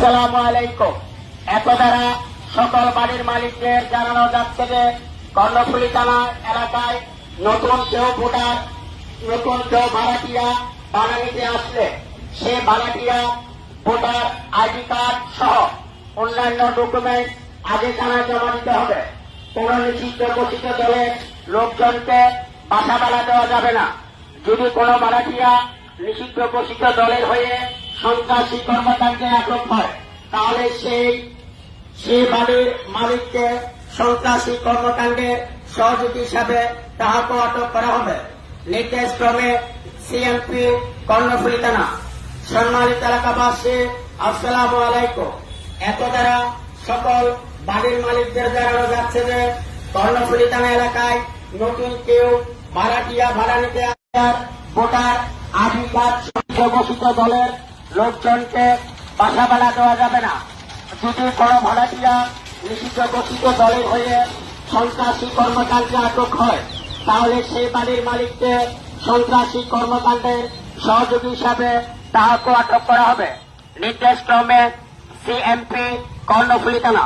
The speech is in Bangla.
আসসালামু আলাইকুম। এত দ্বারা সকল বাড়ির মালিকদের জানানো যাচ্ছে যে কর্ণফুলী থানা এলাকায় নতুন কেউ ভোটার, নতুন কেউ ভাড়াটিয়া ভাড়া নিতে আসলে সে ভাড়াটিয়া ভোটার আইডি কার্ড সহ অন্যান্য ডকুমেন্ট আগে থানায় জমা দিতে হবে। কোন নিষিদ্ধ ঘোষিত দলের লোকজনকে বাসা ভাড়া দেওয়া যাবে না। যদি কোনো ভাড়াটিয়া নিষিদ্ধ ঘোষিত দলের হয়ে সন্ত্রাসী কর্মকাণ্ডে আটক হয় তাহলে সেই বাড়ির মালিককে সন্ত্রাসী কর্মকাণ্ডের সহযোগী হিসাবে তাহাকে আটক করা হবে। নির্দেশক্রমে সিএমপি কর্ণফুলী থানা। সম্মানিত এলাকাবাসী, আসসালামু আলাইকুম। এত দ্বারা সকল বাড়ির মালিকদের জানানো যাচ্ছে যে কর্ণফুলী থানা এলাকায় নতুন কেউ ভাড়াটিয়া ভাড়া নিতে আসার ভোটার আইডি কার্ড ঘোষিত দলের লোকজনকে বাসা ভাড়া দেওয়া যাবে না। যদি কোনো ভাড়াটিয়া নিষিদ্ধ ঘোষিত দলের হয়ে সন্ত্রাসী কর্মকাণ্ডে আটক হয় তাহলে সেই বাড়ির মালিককে সন্ত্রাসী কর্মকাণ্ডের সহযোগী হিসাবে তাহাকে আটক করা হবে। নির্দেশক্রমে সিএমপি কর্ণফুলী থানা।